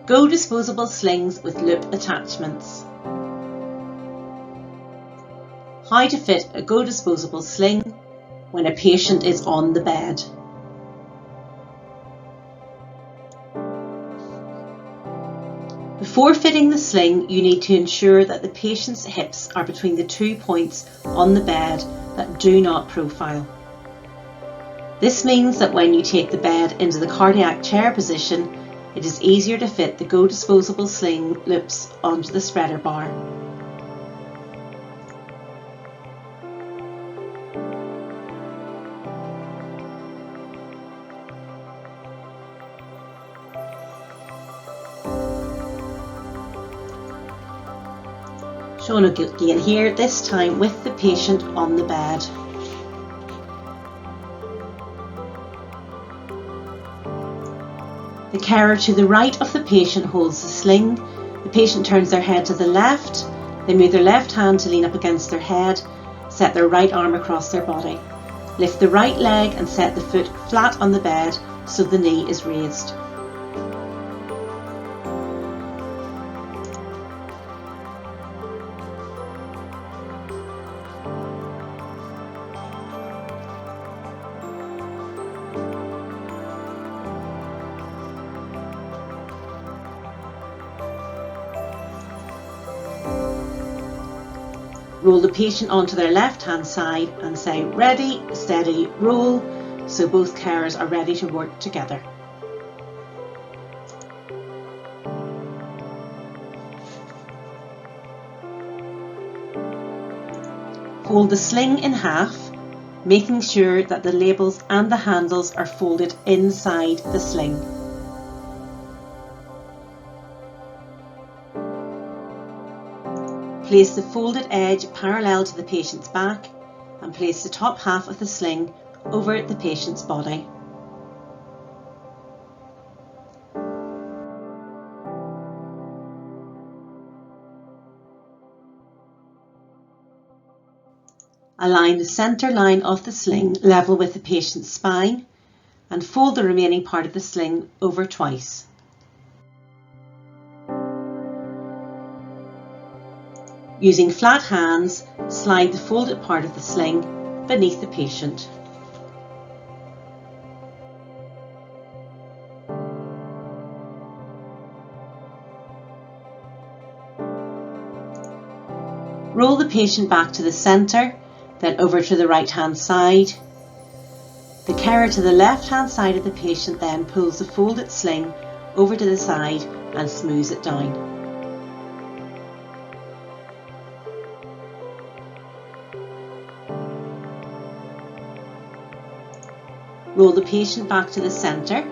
Go Disposable Slings with loop attachments. How to fit a Go Disposable Sling when a patient is on the bed. Before fitting the sling, you need to ensure that the patient's hips are between the 2 points on the bed that do not profile. This means that when you take the bed into the cardiac chair position, it is easier to fit the Go Disposable Sling loops onto the spreader bar. Shown again here, this time with the patient on the bed. The carer to the right of the patient holds the sling. The patient turns their head to the left. They move their left hand to lean up against their head, set their right arm across their body. Lift the right leg and set the foot flat on the bed so the knee is raised. Roll the patient onto their left hand side and say ready, steady, roll, so both carers are ready to work together. Fold the sling in half, making sure that the labels and the handles are folded inside the sling. Place the folded edge parallel to the patient's back and place the top half of the sling over the patient's body. Align the centre line of the sling level with the patient's spine and fold the remaining part of the sling over twice. Using flat hands, slide the folded part of the sling beneath the patient. Roll the patient back to the centre, then over to the right hand side. The carer to the left hand side of the patient then pulls the folded sling over to the side and smooths it down. Roll the patient back to the centre.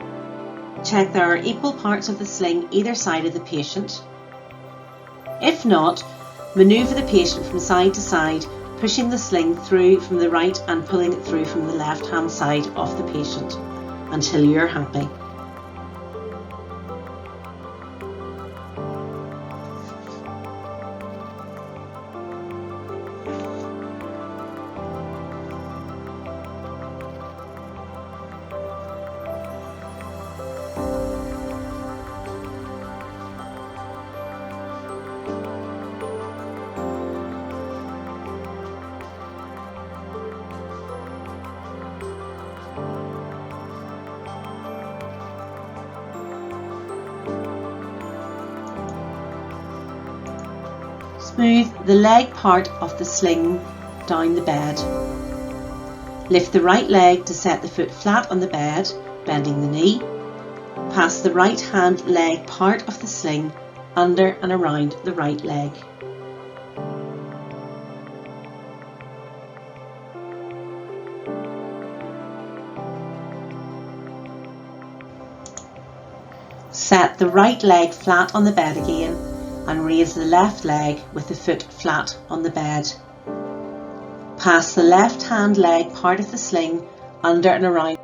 Check there are equal parts of the sling either side of the patient. If not, manoeuvre the patient from side to side, pushing the sling through from the right and pulling it through from the left hand side of the patient until you're happy. Smooth the leg part of the sling down the bed. Lift the right leg to set the foot flat on the bed, bending the knee. Pass the right hand leg part of the sling under and around the right leg. Set the right leg flat on the bed again and raise the left leg with the foot flat on the bed. Pass the left hand leg part of the sling under and around.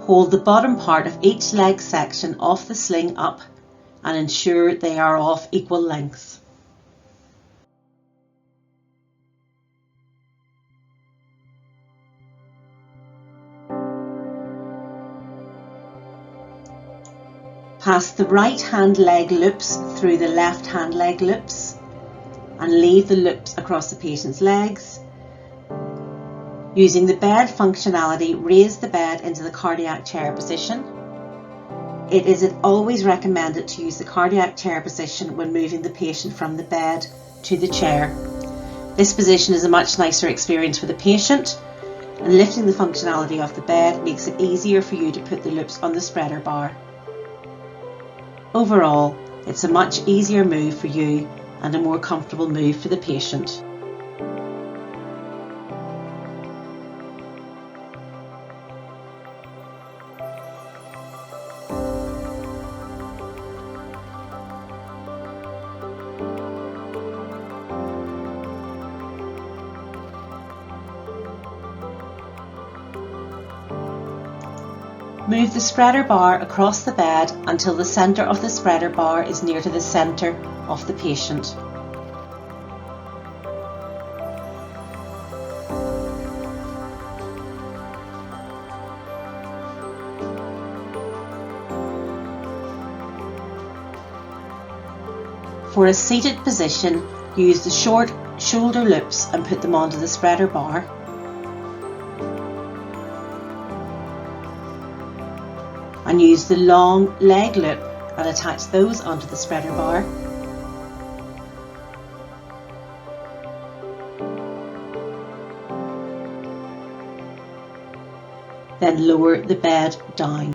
Hold the bottom part of each leg section of the sling up and ensure they are of equal lengths. Pass the right hand leg loops through the left hand leg loops and leave the loops across the patient's legs. Using the bed functionality, raise the bed into the cardiac chair position. It is always recommended to use the cardiac chair position when moving the patient from the bed to the chair. This position is a much nicer experience for the patient, and lifting the functionality of the bed makes it easier for you to put the loops on the spreader bar. Overall, it's a much easier move for you and a more comfortable move for the patient. Move the spreader bar across the bed until the centre of the spreader bar is near to the centre of the patient. For a seated position, use the short shoulder loops and put them onto the spreader bar. And use the long leg loop and attach those onto the spreader bar. Then lower the bed down.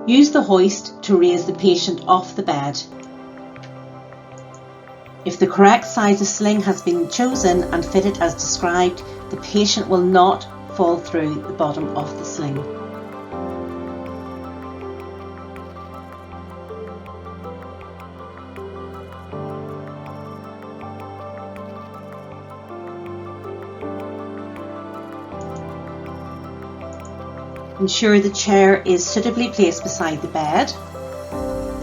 Use the hoist to raise the patient off the bed. If the correct size of sling has been chosen and fitted as described, the patient will not fall through the bottom of the sling. Ensure the chair is suitably placed beside the bed.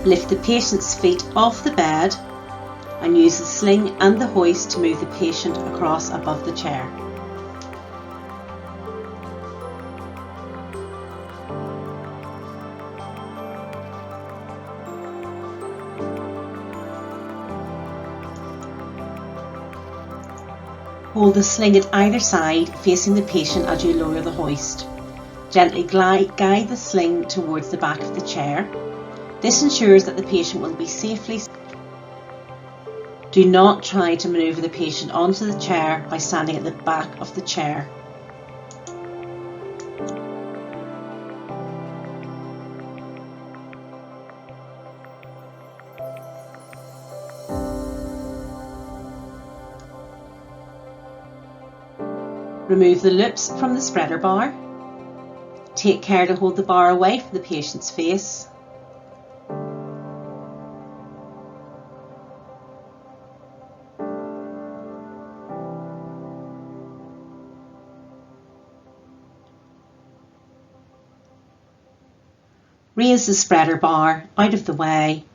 Lift the patient's feet off the bed and use the sling and the hoist to move the patient across above the chair. Hold the sling at either side facing the patient as you lower the hoist. Gently guide the sling towards the back of the chair. This ensures that the patient will be safely. Do not try to manoeuvre the patient onto the chair by standing at the back of the chair. Remove the loops from the spreader bar. Take care to hold the bar away from the patient's face. Raise the spreader bar out of the way.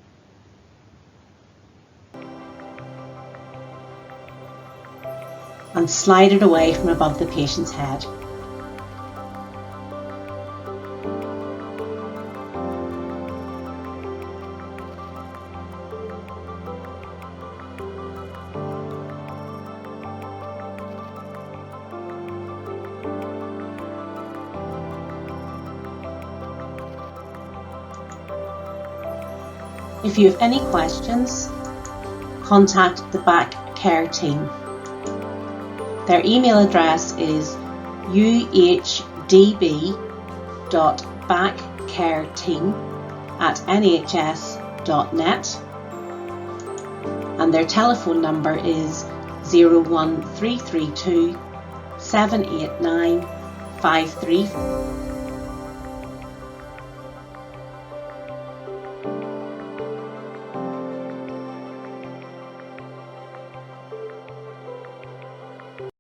And slide it away from above the patient's head. If you have any questions, contact the back care team. Their email address is uhdb.backcareteam@nhs.net and their telephone number is 01332 789 53.